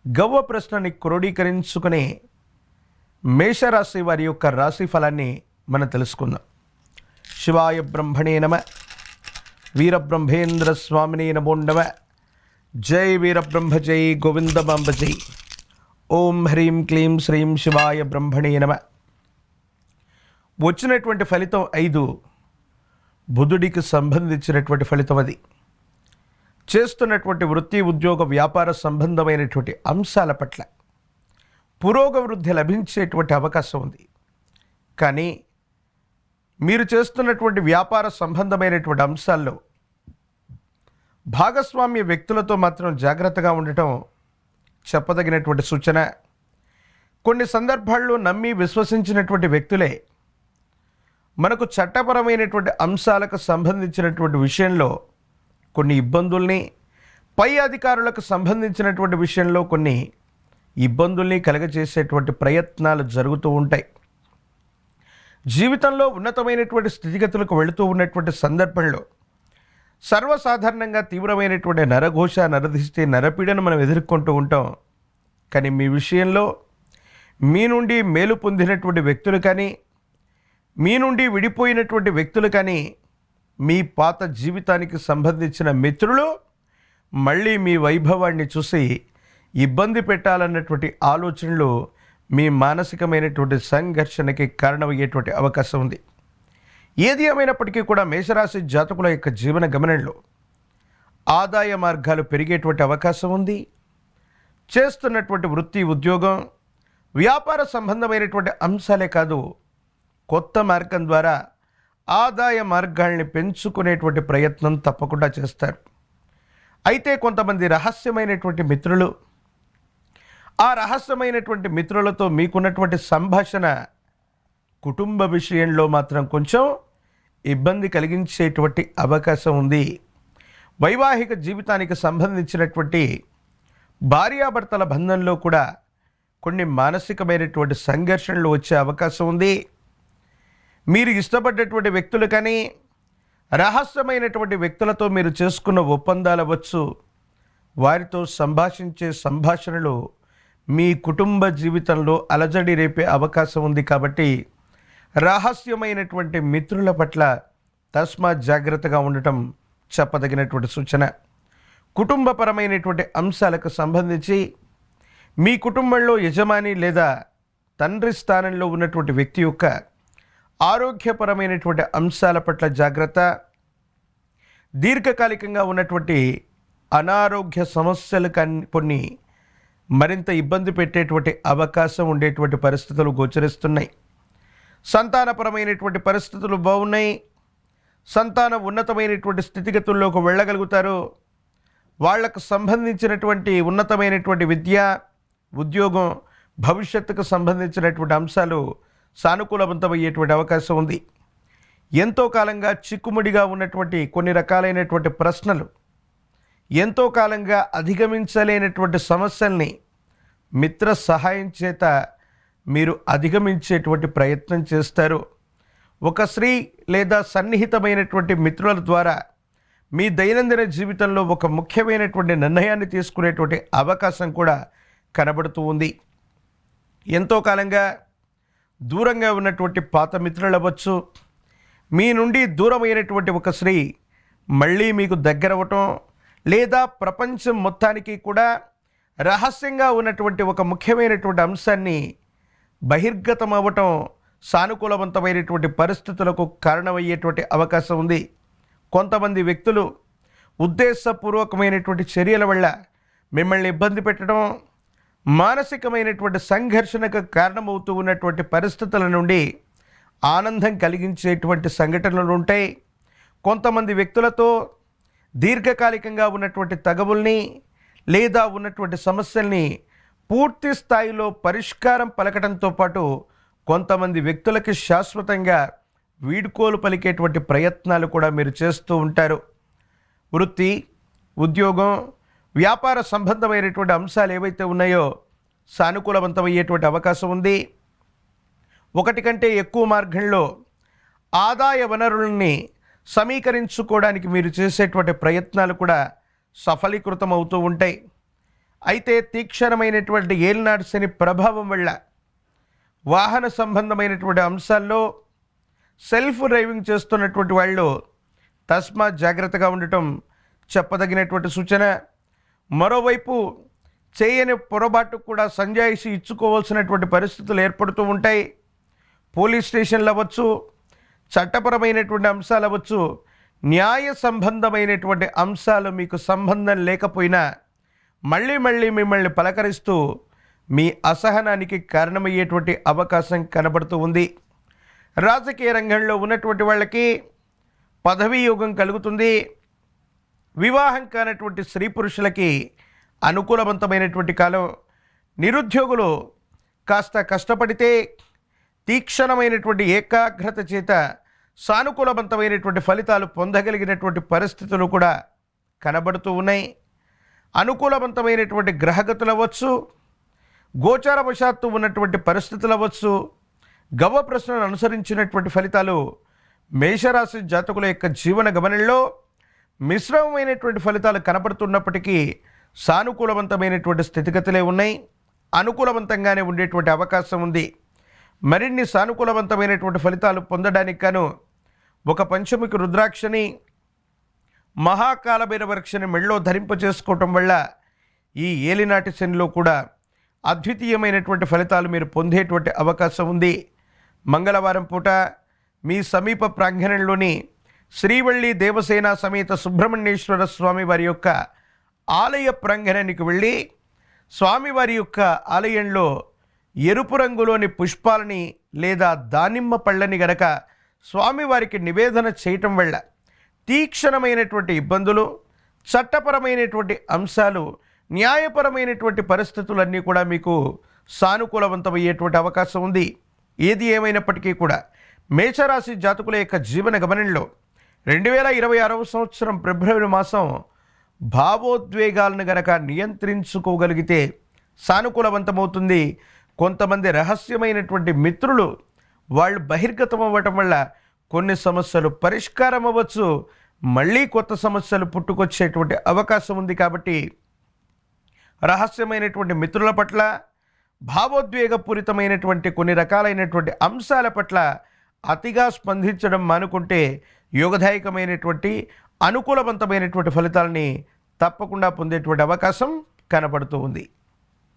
గవ్వ ప్రశ్నని క్రోడీకరించుకునే మేషరాశి వారి యొక్క రాశి ఫలాన్ని మనం తెలుసుకుందాం. శివాయ బ్రహ్మణే నమ, వీరబ్రహ్మేంద్ర స్వామినే నమో నమ. జై వీరబ్రహ్మ జై గోవిందమాంబ జై. ఓం హ్రీం క్లీం శ్రీం శివాయ బ్రహ్మణే నమ. వచ్చినటువంటి ఫలితం 5 బుధుడికి సంబంధించినటువంటి ఫలితం. అది చేస్తున్నటువంటి వృత్తి, ఉద్యోగ, వ్యాపార సంబంధమైనటువంటి అంశాల పట్ల పురోగవృద్ధి లభించేటువంటి అవకాశం ఉంది. కానీ మీరు చేస్తున్నటువంటి వ్యాపార సంబంధమైనటువంటి అంశాల్లో భాగస్వామ్య వ్యక్తులతో మాత్రం జాగ్రత్తగా ఉండటం చెప్పదగినటువంటి సూచన. కొన్ని సందర్భాల్లో నమ్మి విశ్వసించినటువంటి వ్యక్తులే మనకు చట్టపరమైనటువంటి అంశాలకు సంబంధించినటువంటి విషయంలో కొన్ని ఇబ్బందుల్ని, పై అధికారులకు సంబంధించినటువంటి విషయంలో కొన్ని ఇబ్బందుల్ని కలగజేసేటువంటి ప్రయత్నాలు జరుగుతూ ఉంటాయి. జీవితంలో ఉన్నతమైనటువంటి స్థితిగతులకు వెళుతూ ఉన్నటువంటి సందర్భంలో సర్వసాధారణంగా తీవ్రమైనటువంటి నరఘోష, నరదిష్టి, నరపీడను మనం ఎదుర్కొంటూ ఉంటాం. కానీ మీ విషయంలో మీ నుండి మేలు పొందినటువంటి వ్యక్తులు కానీ, మీ నుండి విడిపోయినటువంటి వ్యక్తులు కానీ, మీ పాత జీవితానికి సంబంధించిన మిత్రులు మళ్ళీ మీ వైభవాన్ని చూసి ఇబ్బంది పెట్టాలన్నటువంటి ఆలోచనలు మీ మానసికమైనటువంటి సంఘర్షణకి కారణమయ్యేటువంటి అవకాశం ఉంది. ఏది ఏమైనప్పటికీ కూడా మేషరాశి జాతకుల యొక్క జీవన గమనంలో ఆదాయ మార్గాలు పెరిగేటువంటి అవకాశం ఉంది. చేస్తున్నటువంటి వృత్తి, ఉద్యోగం, వ్యాపార సంబంధమైనటువంటి అంశాలే కాదు, కొత్త మార్గం ద్వారా ఆదాయ మార్గాల్ని పెంచుకునేటువంటి ప్రయత్నం తప్పకుండా చేస్తారు. అయితే కొంతమంది రహస్యమైనటువంటి మిత్రులు, ఆ రహస్యమైనటువంటి మిత్రులతో మీకున్నటువంటి సంభాషణ కుటుంబ విషయంలో మాత్రం కొంచెం ఇబ్బంది కలిగించేటువంటి అవకాశం ఉంది. వైవాహిక జీవితానికి సంబంధించినటువంటి భార్యాభర్తల బంధంలో కూడా కొన్ని మానసికమైనటువంటి సంఘర్షణలు వచ్చే అవకాశం ఉంది. మీరు ఇష్టపడ్డటువంటి వ్యక్తులు కానీ, రహస్యమైనటువంటి వ్యక్తులతో మీరు చేసుకున్న ఒప్పందాలు అవ్వచ్చు, వారితో సంభాషించే సంభాషణలు మీ కుటుంబ జీవితంలో అలజడి రేపే అవకాశం ఉంది. కాబట్టి రహస్యమైనటువంటి మిత్రుల పట్ల తస్మాత్ జాగ్రత్తగా ఉండటం చెప్పదగినటువంటి సూచన. కుటుంబపరమైనటువంటి అంశాలకు సంబంధించి మీ కుటుంబంలో యజమాని లేదా తండ్రి స్థానంలో ఉన్నటువంటి వ్యక్తి యొక్క ఆరోగ్యపరమైనటువంటి అంశాల పట్ల జాగ్రత్త. దీర్ఘకాలికంగా ఉన్నటువంటి అనారోగ్య సమస్యలు కొన్ని మరింత ఇబ్బంది పెట్టేటువంటి అవకాశం ఉండేటువంటి పరిస్థితులు గోచరిస్తున్నాయి. సంతానపరమైనటువంటి పరిస్థితులు బాగున్నాయి. సంతానం ఉన్నతమైనటువంటి స్థితిగతుల్లోకి వెళ్ళగలుగుతారు. వాళ్లకు సంబంధించినటువంటి ఉన్నతమైనటువంటి విద్య, ఉద్యోగం, భవిష్యత్తుకు సంబంధించినటువంటి అంశాలు సానుకూలవంతమయ్యేటువంటి అవకాశం ఉంది. ఎంతో కాలంగా చిక్కుముడిగా ఉన్నటువంటి కొన్ని రకాలైనటువంటి ప్రశ్నలు, ఎంతో కాలంగా అధిగమించలేనటువంటి సమస్యల్ని మిత్ర సహాయం చేత మీరు అధిగమించేటువంటి ప్రయత్నం చేస్తారు. ఒక స్త్రీ లేదా సన్నిహితమైనటువంటి మిత్రుల ద్వారా మీ దైనందిన జీవితంలో ఒక ముఖ్యమైనటువంటి నిర్ణయాన్ని తీసుకునేటువంటి అవకాశం కూడా కనబడుతూ ఉంది. ఎంతో కాలంగా దూరంగా ఉన్నటువంటి పాత మిత్రులు అవ్వచ్చు, మీ నుండి దూరమైనటువంటి ఒక స్త్రీ మళ్ళీ మీకు దగ్గరవటం, లేదా ప్రపంచం మొత్తానికి కూడా రహస్యంగా ఉన్నటువంటి ఒక ముఖ్యమైనటువంటి అంశాన్ని బహిర్గతం అవ్వటం సానుకూలవంతమైనటువంటి పరిస్థితులకు కారణమయ్యేటువంటి అవకాశం ఉంది. కొంతమంది వ్యక్తులు ఉద్దేశపూర్వకమైనటువంటి చర్యల వల్ల మిమ్మల్ని ఇబ్బంది పెట్టడం, మానసికమైనటువంటి సంఘర్షణకు కారణమవుతూ ఉన్నటువంటి పరిస్థితుల నుండి ఆనందం కలిగించేటువంటి సంఘటనలు ఉంటాయి. కొంతమంది వ్యక్తులతో దీర్ఘకాలికంగా ఉన్నటువంటి తగవుల్ని లేదా ఉన్నటువంటి సమస్యల్ని పూర్తి స్థాయిలో పరిష్కారం పలకడంతో పాటు కొంతమంది వ్యక్తులకి శాశ్వతంగా వీడ్కోలు పలికేటువంటి ప్రయత్నాలు కూడా మీరు చేస్తూ ఉంటారు. వృత్తి, ఉద్యోగం, వ్యాపార సంబంధమైనటువంటి అంశాలు ఏవైతే ఉన్నాయో సానుకూలవంతమయ్యేటువంటి అవకాశం ఉంది. ఒకటి కంటే ఎక్కువ మార్గంలో ఆదాయ వనరులని సమీకరించుకోవడానికి మీరు చేసేటువంటి ప్రయత్నాలు కూడా సఫలీకృతం అవుతూ ఉంటాయి. అయితే తీక్షణమైనటువంటి ఏలినాటి శని ప్రభావం వల్ల వాహన సంబంధమైనటువంటి అంశాల్లో సెల్ఫ్ డ్రైవింగ్ చేస్తున్నటువంటి వాళ్ళు తస్మాత్ జాగ్రత్తగా ఉండటం చెప్పదగినటువంటి సూచన. మరోవైపు చేయని పొరపాటు కూడా సంజాయిషి ఇచ్చుకోవాల్సినటువంటి పరిస్థితులు ఏర్పడుతూ ఉంటాయి. పోలీస్ స్టేషన్లు అవ్వచ్చు, చట్టపరమైనటువంటి అంశాలు అవ్వచ్చు, న్యాయ సంబంధమైనటువంటి అంశాలు మీకు సంబంధం లేకపోయినా మళ్ళీ మిమ్మల్ని పలకరిస్తూ మీ అసహనానికి కారణమయ్యేటువంటి అవకాశం కనబడుతూ ఉంది. రాజకీయ రంగంలో ఉన్నటువంటి వాళ్ళకి పదవీ యోగం కలుగుతుంది. వివాహం కానటువంటి స్త్రీ పురుషులకి అనుకూలవంతమైనటువంటి కాలం. నిరుద్యోగులు కాస్త కష్టపడితే తీక్షణమైనటువంటి ఏకాగ్రత చేత సానుకూలవంతమైనటువంటి ఫలితాలు పొందగలిగినటువంటి పరిస్థితులు కూడా కనబడుతూ ఉన్నాయి. అనుకూలవంతమైనటువంటి గ్రహగతులు అవ్వచ్చు, గోచారవశాత్తు ఉన్నటువంటి పరిస్థితులు అవ్వచ్చు, గవ ప్రశ్నను అనుసరించినటువంటి ఫలితాలు మేషరాశి జాతకుల యొక్క జీవన గమనంలో మిశ్రమమైనటువంటి ఫలితాలు కనబడుతున్నప్పటికీ సానుకూలవంతమైనటువంటి స్థితిగతులే ఉన్నాయి. అనుకూలవంతంగానే ఉండేటువంటి అవకాశం ఉంది. మరిన్ని సానుకూలవంతమైనటువంటి ఫలితాలు పొందడానికి గాను ఒక పంచముఖి రుద్రాక్షని, మహాకాలభైరవరక్షని మెళ్ళో ధరింపచేసుకోవటం వల్ల ఈ ఏలినాటి శనిలో కూడా అద్వితీయమైనటువంటి ఫలితాలు మీరు పొందేటువంటి అవకాశం ఉంది. మంగళవారం పూట మీ సమీప ప్రాంగణంలోని శ్రీవల్లి దేవసేన సమేత సుబ్రహ్మణ్యేశ్వర స్వామి వారి యొక్క ఆలయ ప్రాంగణానికి వెళ్ళి స్వామివారి యొక్క ఆలయంలో ఎరుపు రంగులోని పుష్పాలని లేదా దానిమ్మ పళ్ళని గనక స్వామివారికి నివేదన చేయటం వల్ల తీక్షణమైనటువంటి ఇబ్బందులు, చట్టపరమైనటువంటి అంశాలు, న్యాయపరమైనటువంటి పరిస్థితులన్నీ కూడా మీకు సానుకూలవంతమయ్యేటువంటి అవకాశం ఉంది. ఏది ఏమైనప్పటికీ కూడా మేషరాశి జాతకుల యొక్క జీవన గమనంలో 2026వ సంవత్సరం ఫిబ్రవరి మాసం భావోద్వేగాలను గనక నియంత్రించుకోగలిగితే సానుకూలవంతమవుతుంది. కొంతమంది రహస్యమైనటువంటి మిత్రులు వాళ్ళు బహిర్గతం అవ్వటం వల్ల కొన్ని సమస్యలు పరిష్కారం అవ్వచ్చు, మళ్ళీ కొత్త సమస్యలు పుట్టుకొచ్చేటువంటి అవకాశం ఉంది. కాబట్టి రహస్యమైనటువంటి మిత్రుల పట్ల, భావోద్వేగపూరితమైనటువంటి కొన్ని రకాలైనటువంటి అంశాల పట్ల అతిగా స్పందించడం మానుకుంటే యోగదాయకమైనటువంటి అనుకూలవంతమైనటువంటి ఫలితాలని తప్పకుండా పొందేటువంటి అవకాశం కనపడుతూ ఉంది.